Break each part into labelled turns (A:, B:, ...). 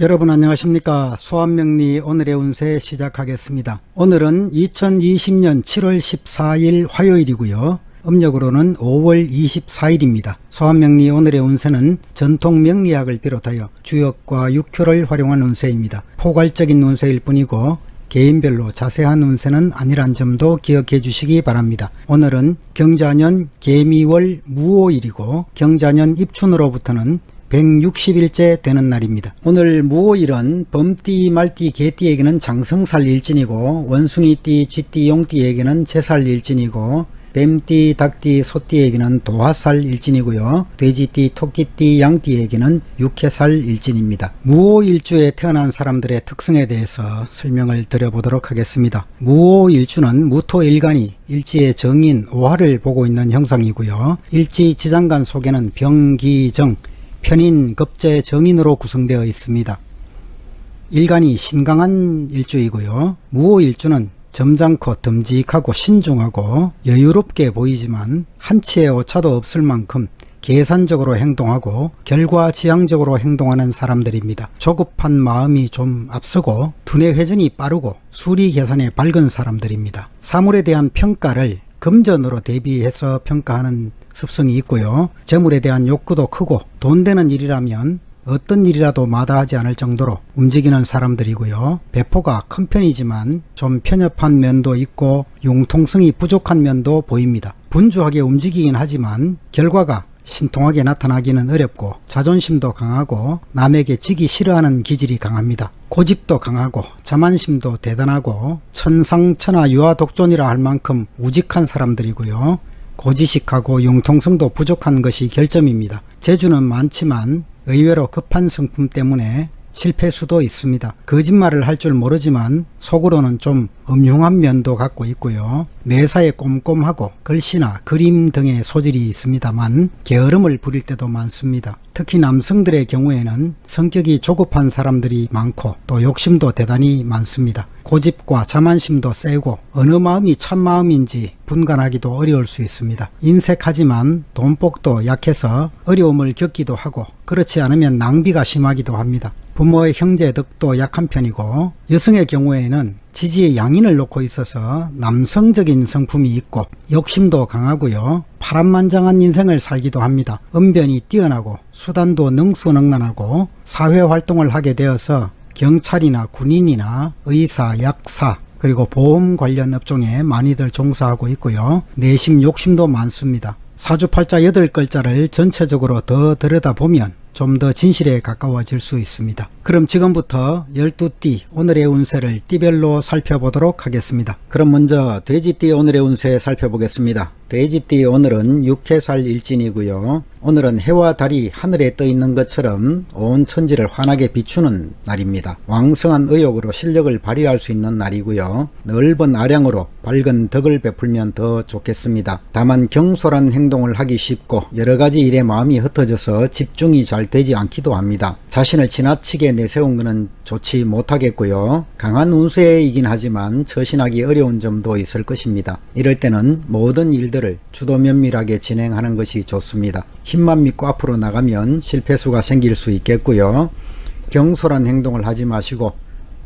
A: 여러분 안녕하십니까. 소환명리 오늘의 운세 시작하겠습니다. 오늘은 2020년 7월 14일 화요일이고요. 음력으로는 5월 24일입니다. 소환명리 오늘의 운세는 전통 명리학을 비롯하여 주역과 육효를 활용한 운세입니다. 포괄적인 운세일 뿐이고 개인별로 자세한 운세는 아니란 점도 기억해 주시기 바랍니다. 오늘은 경자년 개미월 무오일이고 경자년 입춘으로부터는 160일째 되는 날입니다. 오늘 무오일은 범띠, 말띠, 개띠에게는 장성살 일진이고 원숭이띠, 쥐띠, 용띠에게는 제살 일진이고 뱀띠, 닭띠, 소띠에게는 도화살 일진이고요. 돼지띠, 토끼띠, 양띠에게는 육해살 일진입니다. 무오일주에 태어난 사람들의 특성에 대해서 설명을 드려보도록 하겠습니다. 무오일주는 무토일간이 일지의 정인 오화를 보고 있는 형상이고요. 일지 지장간 속에는 병기정, 편인, 급제, 정인으로 구성되어 있습니다. 일간이 신강한 일주이고요. 무오일주는 점잖고 듬직하고 신중하고 여유롭게 보이지만 한치의 오차도 없을 만큼 계산적으로 행동하고 결과지향적으로 행동하는 사람들입니다. 조급한 마음이 좀 앞서고 두뇌 회전이 빠르고 수리 계산에 밝은 사람들입니다. 사물에 대한 평가를 금전으로 대비해서 평가하는 습성이 있고요. 재물에 대한 욕구도 크고 돈 되는 일이라면 어떤 일이라도 마다하지 않을 정도로 움직이는 사람들이고요. 배포가 큰 편이지만 좀 편협한 면도 있고 융통성이 부족한 면도 보입니다. 분주하게 움직이긴 하지만 결과가 신통하게 나타나기는 어렵고 자존심도 강하고 남에게 지기 싫어하는 기질이 강합니다. 고집도 강하고 자만심도 대단하고 천상천하 유아독존이라 할 만큼 우직한 사람들이고요. 고지식하고 융통성도 부족한 것이 결점입니다. 재주는 많지만 의외로 급한 성품 때문에 실패 수도 있습니다. 거짓말을 할 줄 모르지만 속으로는 좀 음흉한 면도 갖고 있고요. 매사에 꼼꼼하고 글씨나 그림 등의 소질이 있습니다만 게으름을 부릴 때도 많습니다. 특히 남성들의 경우에는 성격이 조급한 사람들이 많고 또 욕심도 대단히 많습니다. 고집과 자만심도 세고 어느 마음이 참 마음인지 분간하기도 어려울 수 있습니다. 인색하지만 돈복도 약해서 어려움을 겪기도 하고 그렇지 않으면 낭비가 심하기도 합니다. 부모의 형제 덕도 약한 편이고 여성의 경우에는 지지의 양인을 놓고 있어서 남성적인 성품이 있고 욕심도 강하고요. 파란만장한 인생을 살기도 합니다. 언변이 뛰어나고 수단도 능수능란하고 사회활동을 하게 되어서 경찰이나 군인이나 의사, 약사 그리고 보험 관련 업종에 많이들 종사하고 있고요. 내심 욕심도 많습니다. 사주팔자 8글자를 전체적으로 더 들여다보면 좀 더 진실에 가까워질 수 있습니다. 그럼 지금부터 12띠 오늘의 운세를 띠별로 살펴보도록 하겠습니다. 그럼 먼저 돼지띠 오늘의 운세 살펴보겠습니다. 돼지띠 오늘은 육해살 일진이고요. 오늘은 해와 달이 하늘에 떠 있는 것처럼 온 천지를 환하게 비추는 날입니다. 왕성한 의욕으로 실력을 발휘할 수 있는 날이고요. 넓은 아량으로 밝은 덕을 베풀면 더 좋겠습니다. 다만 경솔한 행동을 하기 쉽고 여러가지 일에 마음이 흩어져서 집중이 잘 되지 않기도 합니다. 자신을 지나치게 내세운 것은 좋지 못하겠고요. 강한 운세이긴 하지만 처신하기 어려운 점도 있을 것입니다. 이럴 때는 모든 일들을 주도 면밀하게 진행하는 것이 좋습니다. 힘만 믿고 앞으로 나가면 실패수가 생길 수 있겠고요. 경솔한 행동을 하지 마시고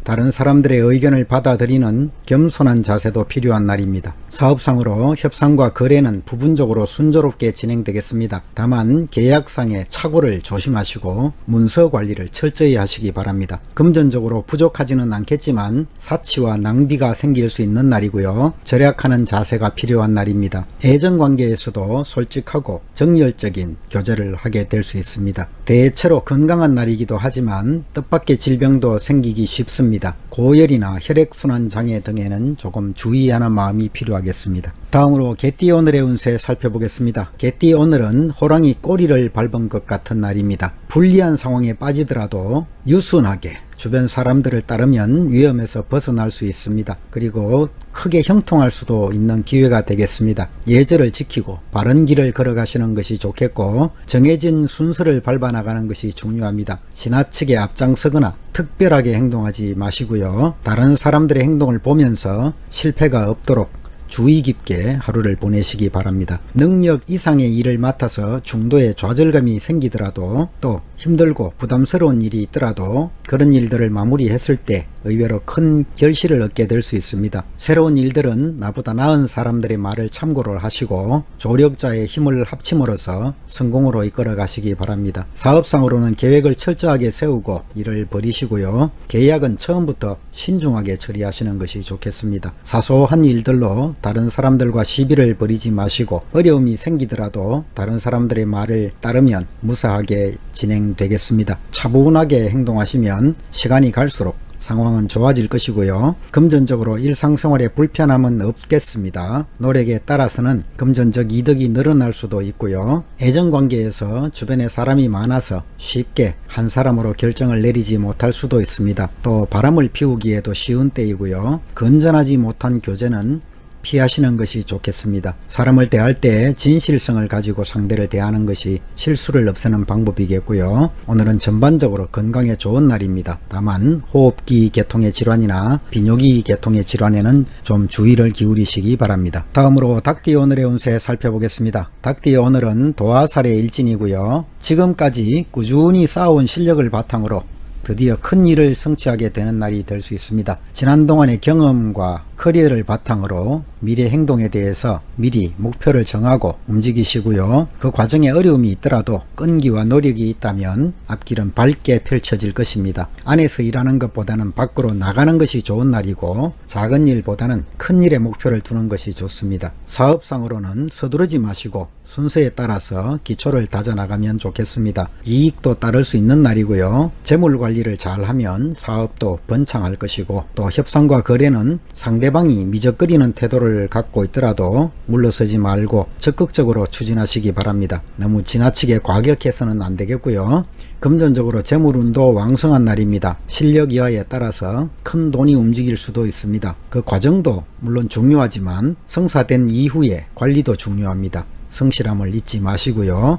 A: 다른 사람들의 의견을 받아들이는 겸손한 자세도 필요한 날입니다. 사업상으로 협상과 거래는 부분적으로 순조롭게 진행되겠습니다. 다만 계약상의 착오를 조심하시고 문서 관리를 철저히 하시기 바랍니다. 금전적으로 부족하지는 않겠지만 사치와 낭비가 생길 수 있는 날이고요. 절약하는 자세가 필요한 날입니다. 애정관계에서도 솔직하고 정열적인 교제를 하게 될 수 있습니다. 대체로 건강한 날이기도 하지만 뜻밖의 질병도 생기기 쉽습니다. 고열이나 혈액순환 장애 등에는 조금 주의하는 마음이 필요하겠습니다. 다음으로 개띠 오늘의 운세 살펴보겠습니다. 개띠 오늘은 호랑이 꼬리를 밟은 것 같은 날입니다. 불리한 상황에 빠지더라도 유순하게 주변 사람들을 따르면 위험에서 벗어날 수 있습니다. 그리고 크게 형통할 수도 있는 기회가 되겠습니다. 예절을 지키고 바른 길을 걸어가시는 것이 좋겠고 정해진 순서를 밟아 나가는 것이 중요합니다. 지나치게 앞장서거나 특별하게 행동하지 마시고요. 다른 사람들의 행동을 보면서 실패가 없도록 주의 깊게 하루를 보내시기 바랍니다. 능력 이상의 일을 맡아서 중도에 좌절감이 생기더라도, 또 힘들고 부담스러운 일이 있더라도 그런 일들을 마무리했을 때 의외로 큰 결실을 얻게 될 수 있습니다. 새로운 일들은 나보다 나은 사람들의 말을 참고를 하시고 조력자의 힘을 합침으로써 성공으로 이끌어 가시기 바랍니다. 사업상으로는 계획을 철저하게 세우고 일을 벌이시고요. 계약은 처음부터 신중하게 처리하시는 것이 좋겠습니다. 사소한 일들로 다른 사람들과 시비를 벌이지 마시고, 어려움이 생기더라도 다른 사람들의 말을 따르면 무사하게 진행되겠습니다. 차분하게 행동하시면 시간이 갈수록 상황은 좋아질 것이고요. 금전적으로 일상생활에 불편함은 없겠습니다. 노력에 따라서는 금전적 이득이 늘어날 수도 있고요. 애정관계에서 주변에 사람이 많아서 쉽게 한 사람으로 결정을 내리지 못할 수도 있습니다. 또 바람을 피우기에도 쉬운 때이고요. 건전하지 못한 교제는 피하시는 것이 좋겠습니다. 사람을 대할 때 진실성을 가지고 상대를 대하는 것이 실수를 없애는 방법이겠고요. 오늘은 전반적으로 건강에 좋은 날입니다. 다만 호흡기 계통의 질환이나 비뇨기 계통의 질환에는 좀 주의를 기울이시기 바랍니다. 다음으로 닭띠 오늘의 운세 살펴보겠습니다. 닭띠 오늘은 도화살의 일진이고요. 지금까지 꾸준히 쌓아온 실력을 바탕으로 드디어 큰 일을 성취하게 되는 날이 될 수 있습니다. 지난 동안의 경험과 커리어를 바탕으로 미래 행동에 대해서 미리 목표를 정하고 움직이시고요. 그 과정에 어려움이 있더라도 끈기와 노력이 있다면 앞길은 밝게 펼쳐질 것입니다. 안에서 일하는 것보다는 밖으로 나가는 것이 좋은 날이고, 작은 일보다는 큰 일에 목표를 두는 것이 좋습니다. 사업상으로는 서두르지 마시고 순서에 따라서 기초를 다져나가면 좋겠습니다. 이익도 따를 수 있는 날이고요. 재물 관리를 잘하면 사업도 번창할 것이고, 또 협상과 거래는 상대방이 미적거리는 태도를 갖고 있더라도 물러서지 말고 적극적으로 추진하시기 바랍니다. 너무 지나치게 과격해서는 안 되겠고요. 금전적으로 재물운도 왕성한 날입니다. 실력 이하에 따라서 큰 돈이 움직일 수도 있습니다. 그 과정도 물론 중요하지만 성사된 이후에 관리도 중요합니다. 성실함을 잊지 마시고요.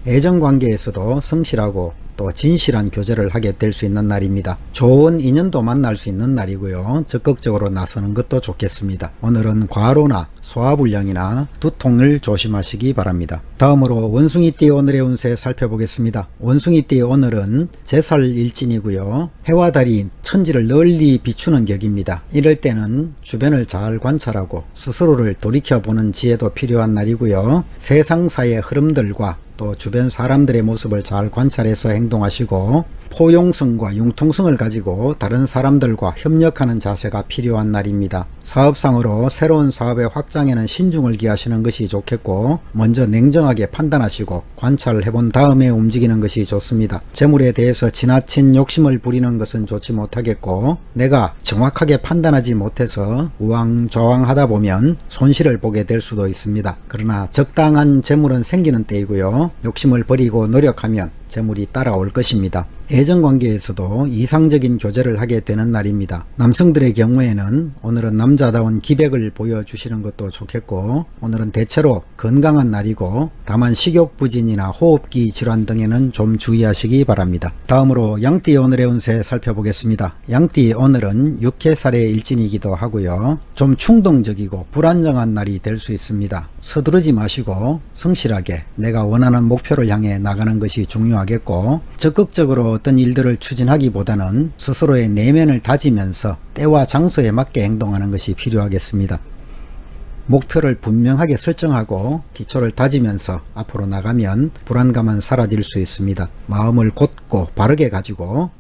A: 애정관계에서도 성실하고 또 진실한 교제를 하게 될 수 있는 날입니다. 좋은 인연도 만날 수 있는 날이고요. 적극적으로 나서는 것도 좋겠습니다. 오늘은 과로나 소화불량이나 두통을 조심하시기 바랍니다. 다음으로 원숭이띠 오늘의 운세 살펴보겠습니다. 원숭이띠 오늘은 제살 일진이고요. 해와 달이 천지를 널리 비추는 격입니다. 이럴 때는 주변을 잘 관찰하고 스스로를 돌이켜보는 지혜도 필요한 날이고요. 세상사의 흐름들과 또 주변 사람들의 모습을 잘 관찰해서 행동하시고, 포용성과 융통성을 가지고 다른 사람들과 협력하는 자세가 필요한 날입니다. 사업상으로 새로운 사업의 확장에는 신중을 기하시는 것이 좋겠고, 먼저 냉정하게 판단하시고 관찰을 해본 다음에 움직이는 것이 좋습니다. 재물에 대해서 지나친 욕심을 부리는 것은 좋지 못하겠고, 내가 정확하게 판단하지 못해서 우왕좌왕하다 보면 손실을 보게 될 수도 있습니다. 그러나 적당한 재물은 생기는 때이고요. 욕심을 버리고 노력하면 재물이 따라올 것입니다. 애정관계에서도 이상적인 교제를 하게 되는 날입니다. 남성들의 경우에는 오늘은 남자다운 기백을 보여주시는 것도 좋겠고, 오늘은 대체로 건강한 날이고, 다만 식욕부진이나 호흡기 질환 등에는 좀 주의하시기 바랍니다. 다음으로 양띠 오늘의 운세 살펴보겠습니다. 양띠 오늘은 육해살의 일진이기도 하고요. 좀 충동적이고 불안정한 날이 될 수 있습니다. 서두르지 마시고 성실하게 내가 원하는 목표를 향해 나가는 것이 중요하겠고, 적극적으로 어떤 일들을 추진하기보다는 스스로의 내면을 다지면서 때와 장소에 맞게 행동하는 것이 필요하겠습니다. 목표를 분명하게 설정하고 기초를 다지면서 앞으로 나가면 불안감은 사라질 수 있습니다. 마음을 곧고 바르게 가지고,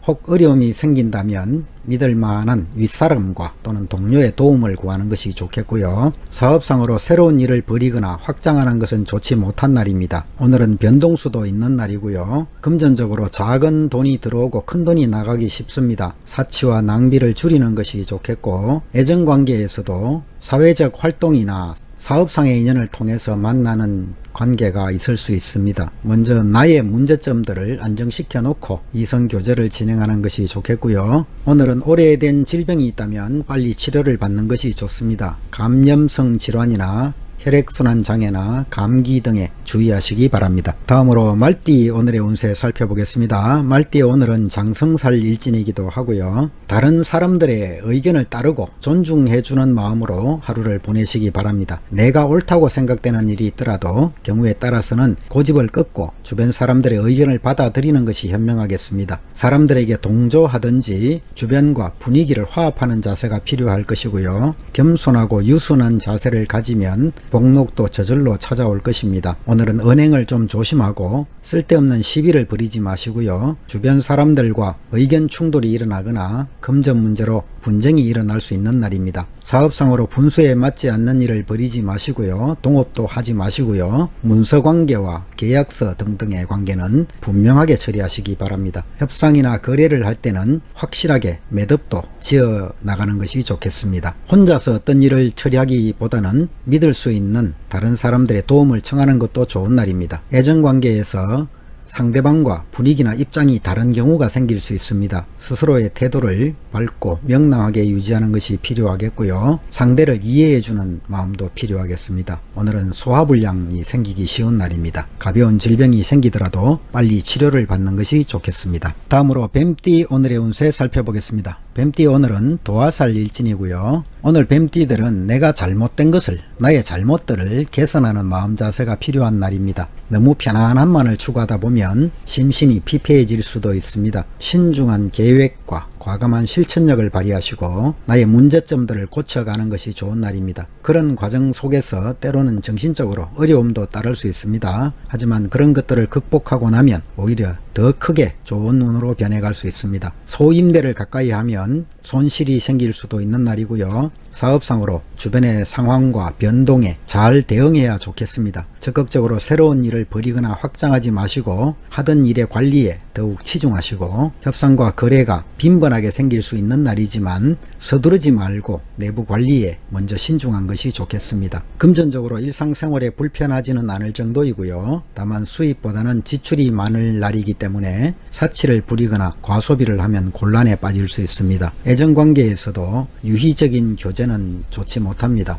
A: 혹 어려움이 생긴다면 믿을 만한 윗사람과 또는 동료의 도움을 구하는 것이 좋겠고요. 사업상으로 새로운 일을 벌이거나 확장하는 것은 좋지 못한 날입니다. 오늘은 변동수도 있는 날이고요. 금전적으로 작은 돈이 들어오고 큰 돈이 나가기 쉽습니다. 사치와 낭비를 줄이는 것이 좋겠고, 애정관계에서도 사회적 활동이나 사업상의 인연을 통해서 만나는 관계가 있을 수 있습니다. 먼저 나의 문제점들을 안정시켜 놓고 이성교제를 진행하는 것이 좋겠고요. 오늘은 오래된 질병이 있다면 빨리 치료를 받는 것이 좋습니다. 감염성 질환이나 혈액순환 장애나 감기 등에 주의하시기 바랍니다. 다음으로 말띠 오늘의 운세 살펴보겠습니다. 말띠 오늘은 장성살 일진이기도 하고요. 다른 사람들의 의견을 따르고 존중해주는 마음으로 하루를 보내시기 바랍니다. 내가 옳다고 생각되는 일이 있더라도 경우에 따라서는 고집을 꺾고 주변 사람들의 의견을 받아들이는 것이 현명하겠습니다. 사람들에게 동조하든지 주변과 분위기를 화합하는 자세가 필요할 것이고요. 겸손하고 유순한 자세를 가지면 복록도 저절로 찾아올 것입니다. 오늘은 언행을 좀 조심하고 쓸데없는 시비를 부리지 마시고요. 주변 사람들과 의견 충돌이 일어나거나 금전 문제로 분쟁이 일어날 수 있는 날입니다. 사업상으로 분수에 맞지 않는 일을 벌이지 마시고요. 동업도 하지 마시고요. 문서관계와 계약서 등등의 관계는 분명하게 처리하시기 바랍니다. 협상이나 거래를 할 때는 확실하게 매듭도 지어 나가는 것이 좋겠습니다. 혼자서 어떤 일을 처리하기보다는 믿을 수 있는 다른 사람들의 도움을 청하는 것도 좋은 날입니다. 애정관계에서 상대방과 분위기나 입장이 다른 경우가 생길 수 있습니다. 스스로의 태도를 밝고 명랑하게 유지하는 것이 필요하겠고요. 상대를 이해해주는 마음도 필요하겠습니다. 오늘은 소화불량이 생기기 쉬운 날입니다. 가벼운 질병이 생기더라도 빨리 치료를 받는 것이 좋겠습니다. 다음으로 뱀띠 오늘의 운세 살펴보겠습니다. 뱀띠 오늘은 도화살 일진이고요. 오늘 뱀띠들은 내가 잘못된 것을, 나의 잘못들을 개선하는 마음 자세가 필요한 날입니다. 너무 편안함만을 추구하다 보면 심신이 피폐해질 수도 있습니다. 신중한 계획과 과감한 실천력을 발휘하시고 나의 문제점들을 고쳐가는 것이 좋은 날입니다. 그런 과정 속에서 때로는 정신적으로 어려움도 따를 수 있습니다. 하지만 그런 것들을 극복하고 나면 오히려 더 크게 좋은 눈으로 변해갈 수 있습니다. 소임대를 가까이 하면 손실이 생길 수도 있는 날이고요. 사업상으로 주변의 상황과 변동에 잘 대응해야 좋겠습니다. 적극적으로 새로운 일을 벌이거나 확장하지 마시고 하던 일의 관리에 더욱 치중하시고 협상과 거래가 빈번하게 생길 수 있는 날이지만 서두르지 말고 내부 관리에 먼저 신중한 것이 좋겠습니다. 금전적으로 일상생활에 불편하지는 않을 정도이고요. 다만 수입보다는 지출이 많을 날이기 때문에 사치를 부리거나 과소비를 하면 곤란에 빠질 수 있습니다. 애정관계에서도 유희적인 교제는 좋지 못합니다.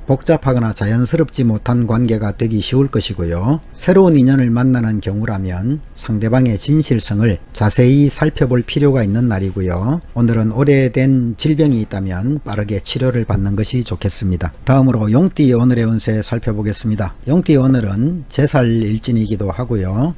A: 복잡하거나 자연스럽지 못한 관계가 되기 쉬울 것이고요. 새로운 인연을 만나는 경우라면 상대방의 진실성을 자세히 살펴볼 필요가 있는 날이고요. 오늘은 오래된 질병이 있다면 빠르게 치료를 받는 것이 좋겠습니다. 다음으로 용띠 오늘의 운세 살펴보겠습니다. 용띠 오늘은 제살 일진이기도 하고요.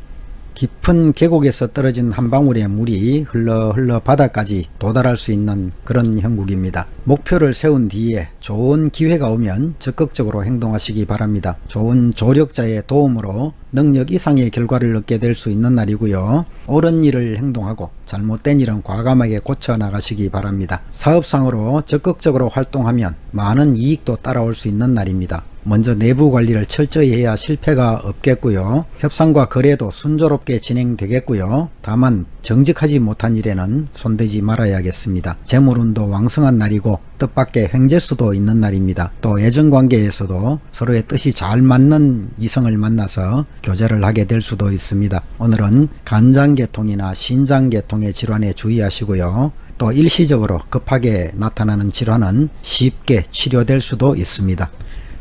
A: 깊은 계곡에서 떨어진 한 방울의 물이 흘러 바다까지 도달할 수 있는 그런 형국입니다. 목표를 세운 뒤에 좋은 기회가 오면 적극적으로 행동하시기 바랍니다. 좋은 조력자의 도움으로 능력 이상의 결과를 얻게 될 수 있는 날이고요. 옳은 일을 행동하고 잘못된 일은 과감하게 고쳐 나가시기 바랍니다. 사업상으로 적극적으로 활동하면 많은 이익도 따라올 수 있는 날입니다. 먼저 내부 관리를 철저히 해야 실패가 없겠고요. 협상과 거래도 순조롭게 진행되겠고요. 다만 정직하지 못한 일에는 손대지 말아야겠습니다. 재물운도 왕성한 날이고 뜻밖의 횡재수도 있는 날입니다. 또 애정관계에서도 서로의 뜻이 잘 맞는 이성을 만나서 교제를 하게 될 수도 있습니다. 오늘은 간장계통이나 신장계통의 질환에 주의하시고요. 또 일시적으로 급하게 나타나는 질환은 쉽게 치료될 수도 있습니다.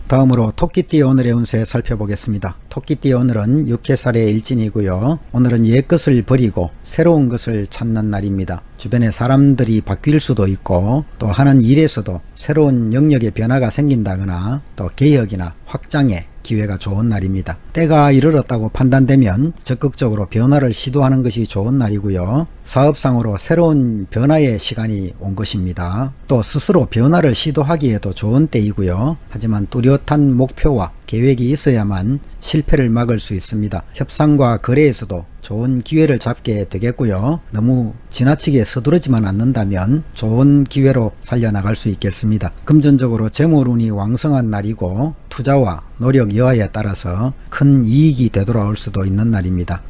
A: 다음으로 토끼띠 오늘의 운세 살펴보겠습니다. 토끼띠 오늘은 육해살의 일진이고요. 오늘은 옛것을 버리고 새로운 것을 찾는 날입니다. 주변의 사람들이 바뀔 수도 있고 또 하는 일에서도 새로운 영역의 변화가 생긴다거나 또 개혁이나 확장에 기회가 좋은 날입니다. 때가 이르렀다고 판단되면 적극적으로 변화를 시도하는 것이 좋은 날이고요. 사업상으로 새로운 변화의 시간이 온 것입니다. 또 스스로 변화를 시도하기에도 좋은 때이고요. 하지만 뚜렷한 목표와 계획이 있어야만 실패를 막을 수 있습니다. 협상과 거래에서도 좋은 기회를 잡게 되겠고요. 너무 지나치게 서두르지만 않는다면 좋은 기회로 살려나갈 수 있겠습니다. 금전적으로 재물운이 왕성한 날이고 투자와 노력 여하에 따라서 큰 이익이 되돌아올 수도 있는 날입니다.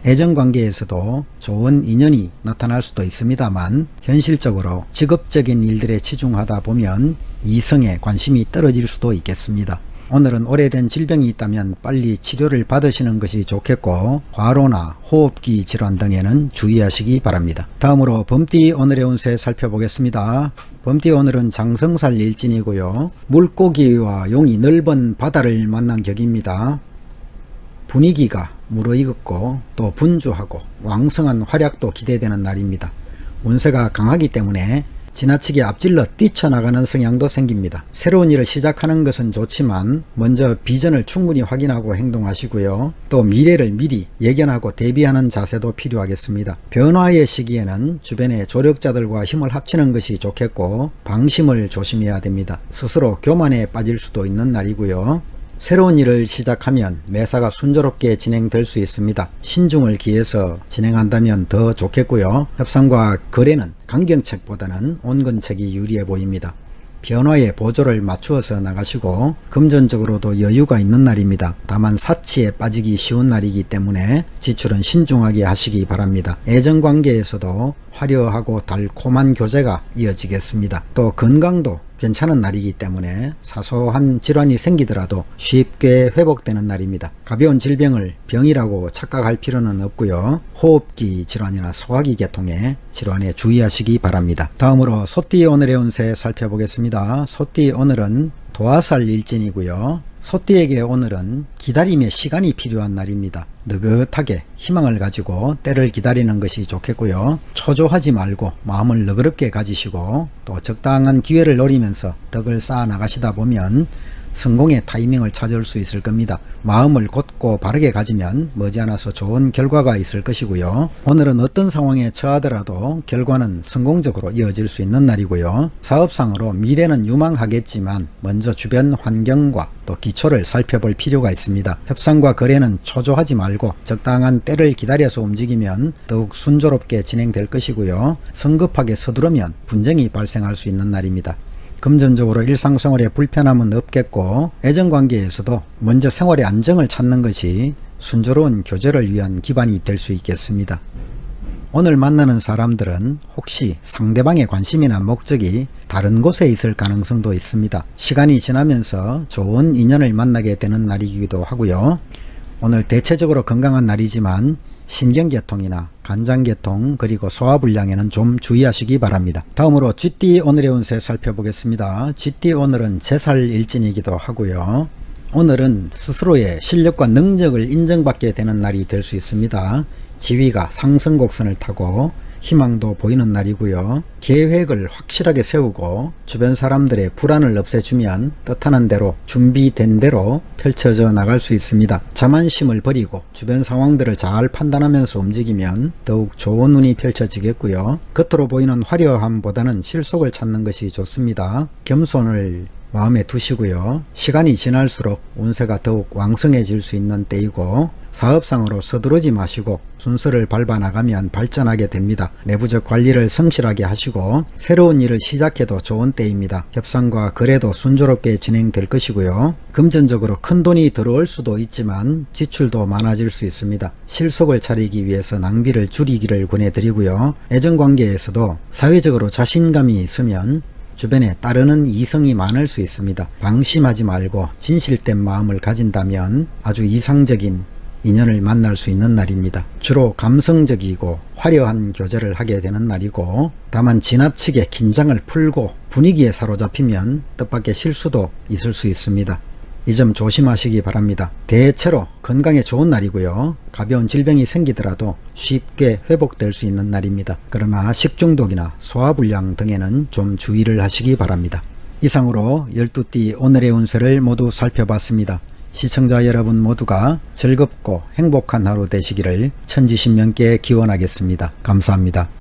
A: 애정관계에서도 좋은 인연이 나타날 수도 있습니다만 현실적으로 직업적인 일들에 치중하다 보면 이성에 관심이 떨어질 수도 있겠습니다. 오늘은 오래된 질병이 있다면 빨리 치료를 받으시는 것이 좋겠고, 과로나 호흡기 질환 등에는 주의하시기 바랍니다. 다음으로 범띠 오늘의 운세 살펴보겠습니다. 범띠 오늘은 장성살 일진이고요. 물고기와 용이 넓은 바다를 만난 격입니다. 분위기가 무르익었고 또 분주하고 왕성한 활약도 기대되는 날입니다. 운세가 강하기 때문에 지나치게 앞질러 뛰쳐나가는 성향도 생깁니다. 새로운 일을 시작하는 것은 좋지만 먼저 비전을 충분히 확인하고 행동하시고요. 또 미래를 미리 예견하고 대비하는 자세도 필요하겠습니다. 변화의 시기에는 주변의 조력자들과 힘을 합치는 것이 좋겠고 방심을 조심해야 됩니다. 스스로 교만에 빠질 수도 있는 날이고요. 새로운 일을 시작하면 매사가 순조롭게 진행될 수 있습니다. 신중을 기해서 진행한다면 더 좋겠고요. 협상과 거래는 강경책보다는 온건책이 유리해 보입니다. 변화에 보조를 맞추어서 나가시고 금전적으로도 여유가 있는 날입니다. 다만 사치에 빠지기 쉬운 날이기 때문에 지출은 신중하게 하시기 바랍니다. 애정관계에서도 화려하고 달콤한 교제가 이어지겠습니다. 또 건강도 괜찮은 날이기 때문에 사소한 질환이 생기더라도 쉽게 회복되는 날입니다. 가벼운 질병을 병이라고 착각할 필요는 없고요. 호흡기 질환이나 소화기 계통의 질환에 주의하시기 바랍니다. 다음으로 소띠 오늘의 운세 살펴보겠습니다. 소띠 오늘은 도화살 일진이고요. 소띠에게 오늘은 기다림의 시간이 필요한 날입니다. 느긋하게 희망을 가지고 때를 기다리는 것이 좋겠고요. 초조하지 말고 마음을 너그럽게 가지시고 또 적당한 기회를 노리면서 덕을 쌓아 나가시다 보면 성공의 타이밍을 찾을 수 있을 겁니다. 마음을 곧고 바르게 가지면 머지않아서 좋은 결과가 있을 것이고요. 오늘은 어떤 상황에 처하더라도 결과는 성공적으로 이어질 수 있는 날이고요. 사업상으로 미래는 유망하겠지만 먼저 주변 환경과 또 기초를 살펴볼 필요가 있습니다. 협상과 거래는 초조하지 말고 적당한 때를 기다려서 움직이면 더욱 순조롭게 진행될 것이고요. 성급하게 서두르면 분쟁이 발생할 수 있는 날입니다. 금전적으로 일상생활에 불편함은 없겠고 애정관계에서도 먼저 생활의 안정을 찾는 것이 순조로운 교제를 위한 기반이 될 수 있겠습니다. 오늘 만나는 사람들은 혹시 상대방의 관심이나 목적이 다른 곳에 있을 가능성도 있습니다. 시간이 지나면서 좋은 인연을 만나게 되는 날이기도 하고요. 오늘 대체적으로 건강한 날이지만 신경계통이나 간장계통 그리고 소화불량에는 좀 주의하시기 바랍니다. 다음으로 쥐띠 오늘의 운세 살펴보겠습니다. 쥐띠 오늘은 제살 일진이기도 하고요. 오늘은 스스로의 실력과 능력을 인정받게 되는 날이 될 수 있습니다. 지위가 상승 곡선을 타고 희망도 보이는 날이고요. 계획을 확실하게 세우고 주변 사람들의 불안을 없애주면 뜻하는 대로 준비된 대로 펼쳐져 나갈 수 있습니다. 자만심을 버리고 주변 상황들을 잘 판단하면서 움직이면 더욱 좋은 운이 펼쳐지겠고요. 겉으로 보이는 화려함보다는 실속을 찾는 것이 좋습니다. 겸손을 마음에 두시고요. 시간이 지날수록 운세가 더욱 왕성해질 수 있는 때이고 사업상으로 서두르지 마시고 순서를 밟아 나가면 발전하게 됩니다. 내부적 관리를 성실하게 하시고 새로운 일을 시작해도 좋은 때입니다. 협상과 거래도 순조롭게 진행될 것이고요. 금전적으로 큰 돈이 들어올 수도 있지만 지출도 많아질 수 있습니다. 실속을 차리기 위해서 낭비를 줄이기를 권해드리고요. 애정관계에서도 사회적으로 자신감이 있으면 주변에 따르는 이성이 많을 수 있습니다. 방심하지 말고 진실된 마음을 가진다면 아주 이상적인 인연을 만날 수 있는 날입니다. 주로 감성적이고 화려한 교제를 하게 되는 날이고 다만 지나치게 긴장을 풀고 분위기에 사로잡히면 뜻밖의 실수도 있을 수 있습니다. 이 점 조심하시기 바랍니다. 대체로 건강에 좋은 날이고요. 가벼운 질병이 생기더라도 쉽게 회복될 수 있는 날입니다. 그러나 식중독이나 소화불량 등에는 좀 주의를 하시기 바랍니다. 이상으로 12띠 오늘의 운세를 모두 살펴봤습니다. 시청자 여러분 모두가 즐겁고 행복한 하루 되시기를 천지신명께 기원하겠습니다. 감사합니다.